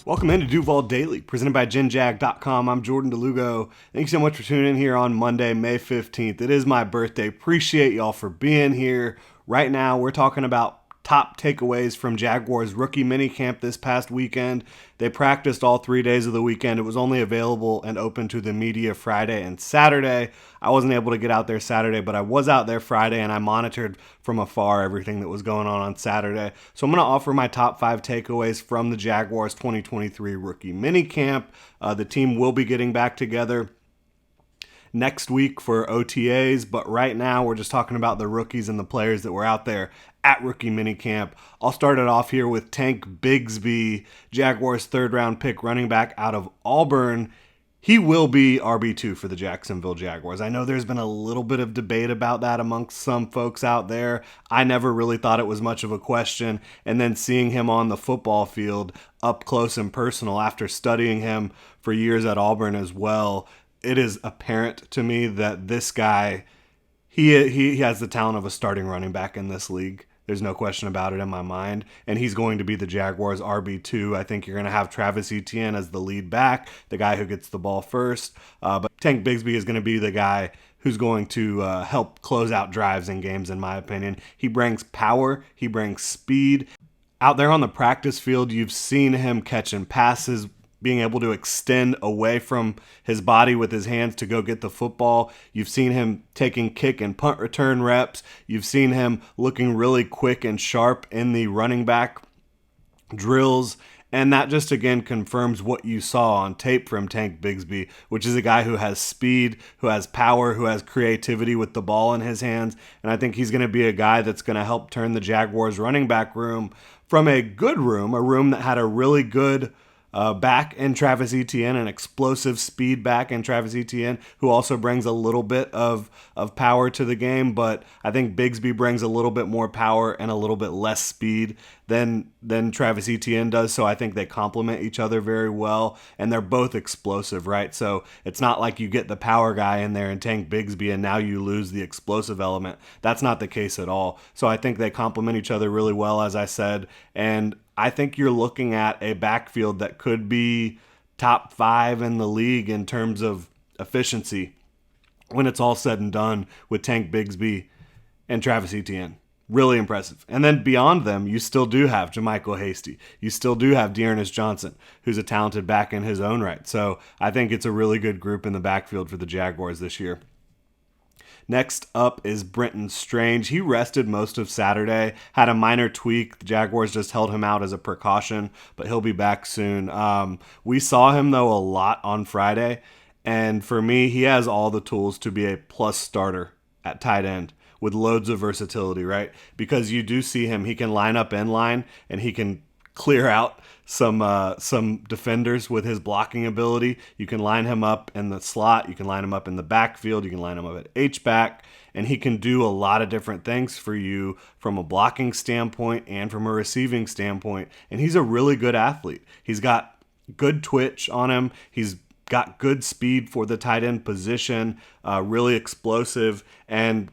Welcome into Duval Daily, presented by GenJag.com. I'm Jordan DeLugo. Thanks so much for tuning in here on Monday, May 15th. It is my birthday. Appreciate y'all for being here. Right now, we're talking about top takeaways from Jaguars Rookie Minicamp this past weekend. They practiced all 3 days of the weekend. It was only available and open to the media Friday and Saturday. I wasn't able to get out there Saturday, but I was out there Friday, and I monitored from afar everything that was going on Saturday. So I'm going to offer my top 5 takeaways from the Jaguars 2023 Rookie Minicamp. The team will be getting back together next week for OTAs, but right now we're just talking about the rookies and the players that were out there at Rookie Minicamp. I'll start it off here with Tank Bixby, Jaguars third-round pick running back out of Auburn. He will be RB2 for the Jacksonville Jaguars. I know there's been a little bit of debate about that amongst some folks out there. I never really thought it was much of a question, and then seeing him on the football field up close and personal after studying him for years at Auburn as well, it is apparent to me that this guy, he has the talent of a starting running back in this league. There's no question about it in my mind. And he's going to be the Jaguars' RB2. I think you're going to have Travis Etienne as the lead back, the guy who gets the ball first. But Tank Bixby is going to be the guy who's going to help close out drives in games, in my opinion. He brings power. He brings speed. Out there on the practice field, you've seen him catching passes, being able to extend away from his body with his hands to go get the football. You've seen him taking kick and punt return reps. You've seen him looking really quick and sharp in the running back drills. And that just, again, confirms what you saw on tape from Tank Bixby, which is a guy who has speed, who has power, who has creativity with the ball in his hands. And I think he's going to be a guy that's going to help turn the Jaguars running back room from a good room, a room that had a really good back in Travis Etienne, an explosive speed back in Travis Etienne, who also brings a little bit of power to the game. But I think Bixby brings a little bit more power and a little bit less speed than Travis Etienne does. So I think they complement each other very well, and they're both explosive, right? So it's not like you get the power guy in there and Tank Bixby and now you lose the explosive element. That's not the case at all. So I think they complement each other really well, as I said, and I think you're looking at a backfield that could be top 5 in the league in terms of efficiency when it's all said and done with Tank Bixby and Travis Etienne. Really impressive. And then beyond them, you still do have JaMychal Hasty. You still do have Dearness Johnson, who's a talented back in his own right. So I think it's a really good group in the backfield for the Jaguars this year. Next up is Brenton Strange. He rested most of Saturday, had a minor tweak. The Jaguars just held him out as a precaution, but he'll be back soon. We saw him, though, a lot on Friday, and for me, he has all the tools to be a plus starter at tight end with loads of versatility, right? Because you do see him, he can line up in line, and he can clear out some defenders with his blocking ability. You can line him up in the slot, you can line him up in the backfield, you can line him up at H-back, and he can do a lot of different things for you from a blocking standpoint and from a receiving standpoint. And he's a really good athlete. He's got good twitch on him. He's got good speed for the tight end position, really explosive, and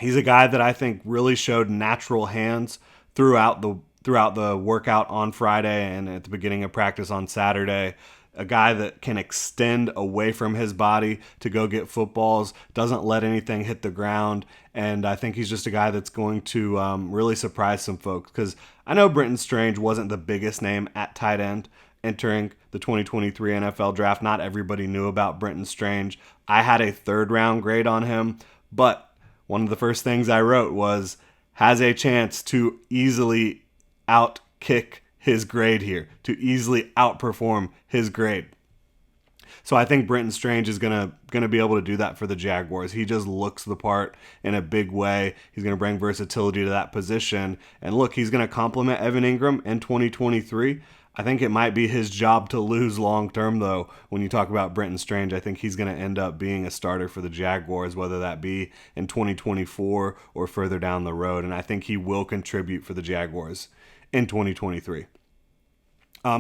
he's a guy that I think really showed natural hands throughout the workout on Friday and at the beginning of practice on Saturday. A guy that can extend away from his body to go get footballs, doesn't let anything hit the ground, and I think he's just a guy that's going to really surprise some folks, because I know Brenton Strange wasn't the biggest name at tight end entering the 2023 NFL Draft. Not everybody knew about Brenton Strange. I had a third-round grade on him, but one of the first things I wrote was, has a chance to easily outkick his grade here, to easily outperform his grade. So I think Brenton Strange is gonna be able to do that for the Jaguars. He just looks the part in a big way. He's gonna bring versatility to that position. And look, he's gonna complement Evan Ingram in 2023. I think it might be his job to lose long term, though. When you talk about Brenton Strange, I think he's going to end up being a starter for the Jaguars, whether that be in 2024 or further down the road. And I think he will contribute for the Jaguars in 2023.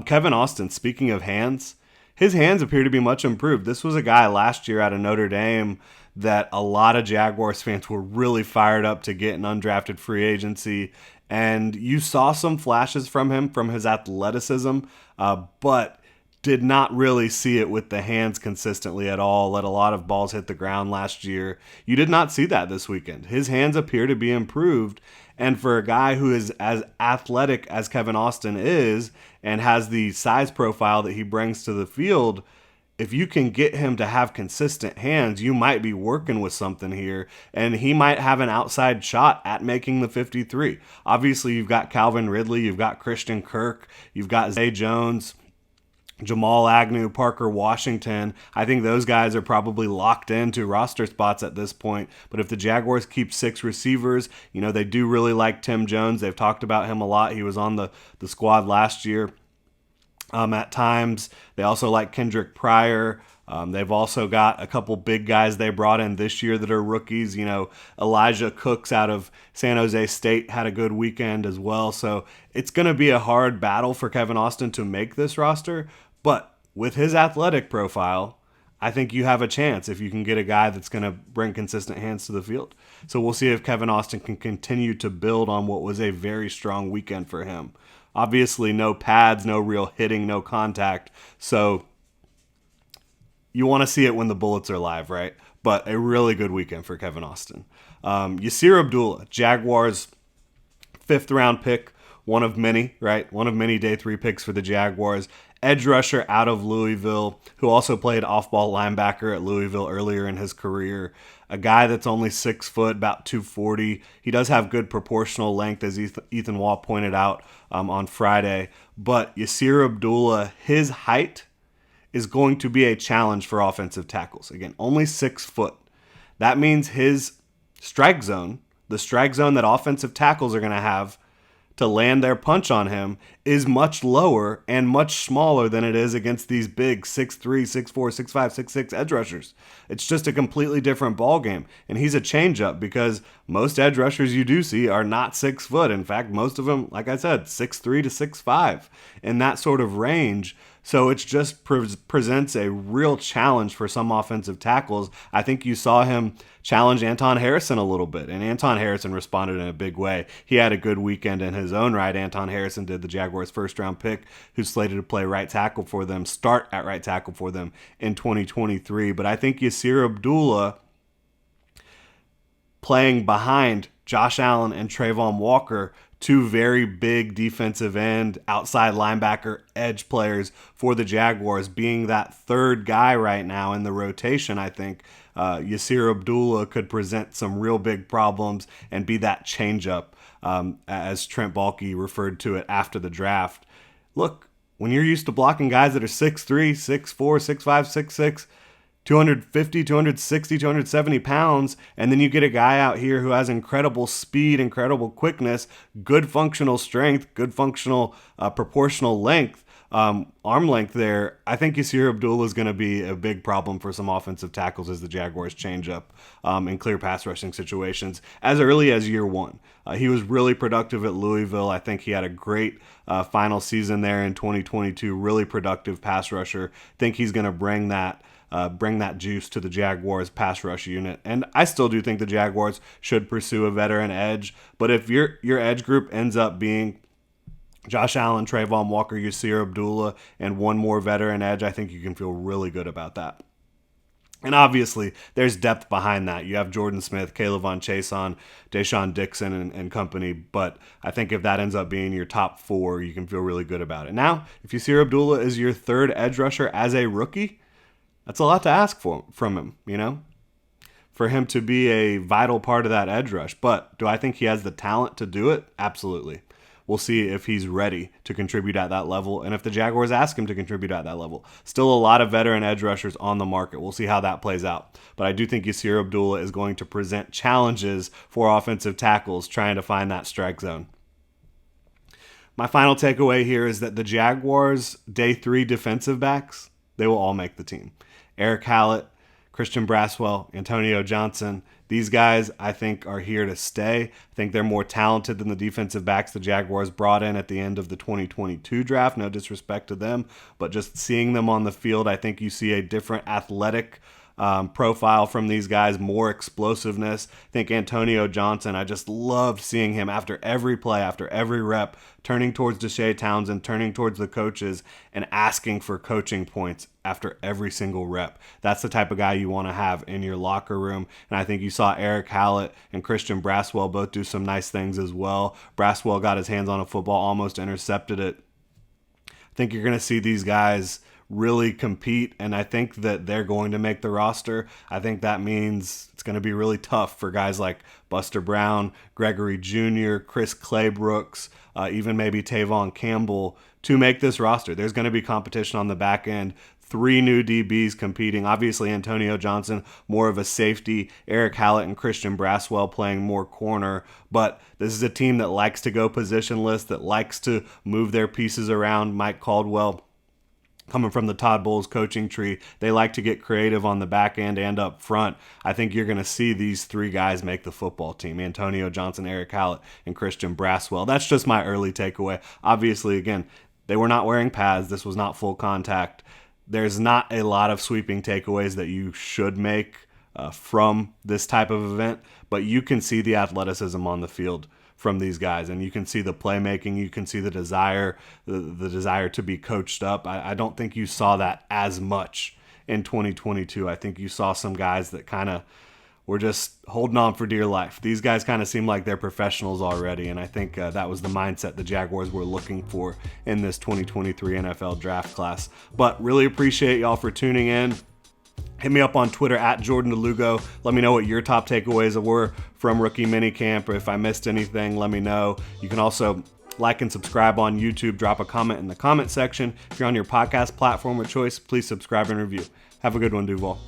Kevin Austin, speaking of hands, his hands appear to be much improved. This was a guy last year out of Notre Dame that a lot of Jaguars fans were really fired up to get in undrafted free agency. And you saw some flashes from him, from his athleticism, but did not really see it with the hands consistently at all. Let a lot of balls hit the ground last year. You did not see that this weekend. His hands appear to be improved. And for a guy who is as athletic as Kevin Austin is and has the size profile that he brings to the field, if you can get him to have consistent hands, you might be working with something here, and he might have an outside shot at making the 53. Obviously, you've got Calvin Ridley, you've got Christian Kirk, you've got Zay Jones, Jamal Agnew, Parker Washington. I think those guys are probably locked into roster spots at this point. But if the Jaguars keep 6 receivers, they do really like Tim Jones. They've talked about him a lot. He was on the squad last year. At times, they also like Kendrick Pryor. They've also got a couple big guys they brought in this year that are rookies. Elijah Cooks out of San Jose State had a good weekend as well. So it's going to be a hard battle for Kevin Austin to make this roster. But with his athletic profile, I think you have a chance if you can get a guy that's going to bring consistent hands to the field. So we'll see if Kevin Austin can continue to build on what was a very strong weekend for him. Obviously, no pads, no real hitting, no contact. So you want to see it when the bullets are live, right? But a really good weekend for Kevin Austin. Yasir Abdullah, Jaguars' 5th round pick, one of many, right? One of many day 3 picks for the Jaguars. Edge rusher out of Louisville, who also played off-ball linebacker at Louisville earlier in his career. A guy that's only 6 foot, about 240. He does have good proportional length, as Ethan Wall pointed out on Friday. But Yasir Abdullah, his height is going to be a challenge for offensive tackles. Again, only 6 foot. That means his strike zone, the strike zone that offensive tackles are going to have to land their punch on him, is much lower and much smaller than it is against these big 6'3", 6'4", 6'5", 6'6" edge rushers. It's just a completely different ballgame. And he's a changeup because most edge rushers you do see are not 6 foot. In fact, most of them, like I said, 6'3" to 6'5", in that sort of range. So it just presents a real challenge for some offensive tackles. I think you saw him challenge Anton Harrison a little bit, and Anton Harrison responded in a big way. He had a good weekend in his own right. Anton Harrison did, the Jaguars' 1st-round pick, who's slated to play right tackle for them, start at right tackle for them in 2023. But I think Yasir Abdullah, playing behind Josh Allen and Trayvon Walker, 2 very big defensive end, outside linebacker, edge players for the Jaguars, being that 3rd guy right now in the rotation, I think Yasir Abdullah could present some real big problems and be that changeup, as Trent Baalke referred to it after the draft. Look, when you're used to blocking guys that are 6'3", 6'4", 6'5", 6'6", 250, 260, 270 pounds, and then you get a guy out here who has incredible speed, incredible quickness, good functional strength, good functional proportional length, arm length there. I think Yasir Abdullah is going to be a big problem for some offensive tackles as the Jaguars change up in clear pass rushing situations as early as year 1. He was really productive at Louisville. I think he had a great final season there in 2022, really productive pass rusher. I think he's going to bring that juice to the Jaguars pass rush unit. And I still do think the Jaguars should pursue a veteran edge. But if your edge group ends up being Josh Allen, Trayvon Walker, Yasir Abdullah, and one more veteran edge, I think you can feel really good about that. And obviously, there's depth behind that. You have Jordan Smith, Kayvon Chason, Deshaun Dixon, and company. But I think if that ends up being your top 4, you can feel really good about it. Now, if Yasir Abdullah is your 3rd edge rusher as a rookie, that's a lot to ask from him, for him to be a vital part of that edge rush. But do I think he has the talent to do it? Absolutely. We'll see if he's ready to contribute at that level and if the Jaguars ask him to contribute at that level. Still a lot of veteran edge rushers on the market. We'll see how that plays out. But I do think Yasir Abdullah is going to present challenges for offensive tackles trying to find that strike zone. My final takeaway here is that the Jaguars' day 3 defensive backs, they will all make the team. Eric Hallett, Christian Braswell, Antonio Johnson, these guys I think are here to stay. I think they're more talented than the defensive backs the Jaguars brought in at the end of the 2022 draft. No disrespect to them, but just seeing them on the field, I think you see a different athletic profile from these guys, more explosiveness. I think Antonio Johnson, I just loved seeing him after every play, after every rep, turning towards Deshae Townsend, turning towards the coaches, and asking for coaching points after every single rep. That's the type of guy you want to have in your locker room. And I think you saw Eric Hallett and Christian Braswell both do some nice things as well. Braswell got his hands on a football, almost intercepted it. I think you're going to see these guys really compete, and I think that they're going to make the roster. I think that means it's going to be really tough for guys like Buster Brown, Gregory Jr., Chris Claybrooks, even maybe Tavon Campbell to make this roster. There's going to be competition on the back end. 3 new DBs competing. Obviously, Antonio Johnson, more of a safety. Eric Hallett and Christian Braswell playing more corner. But this is a team that likes to go positionless, that likes to move their pieces around. Mike Caldwell, coming from the Todd Bowles coaching tree, they like to get creative on the back end and up front. I think you're going to see these 3 guys make the football team: Antonio Johnson, Eric Hallett, and Christian Braswell. That's just my early takeaway. Obviously, again, they were not wearing pads. This was not full contact. There's not a lot of sweeping takeaways that you should make from this type of event, but you can see the athleticism on the field from these guys, and you can see the playmaking, you can see the desire, the desire to be coached up. I don't think you saw that as much in 2022. I think you saw some guys that kind of were just holding on for dear life. These guys kind of seem like they're professionals already, and I think that was the mindset the Jaguars were looking for in this 2023 NFL draft class. But really appreciate y'all for tuning in. Hit me up on Twitter at Jordan DeLugo. Let me know what your top takeaways were from Rookie Minicamp, or if I missed anything, let me know. You can also like and subscribe on YouTube. Drop a comment in the comment section. If you're on your podcast platform of choice, please subscribe and review. Have a good one, Duval.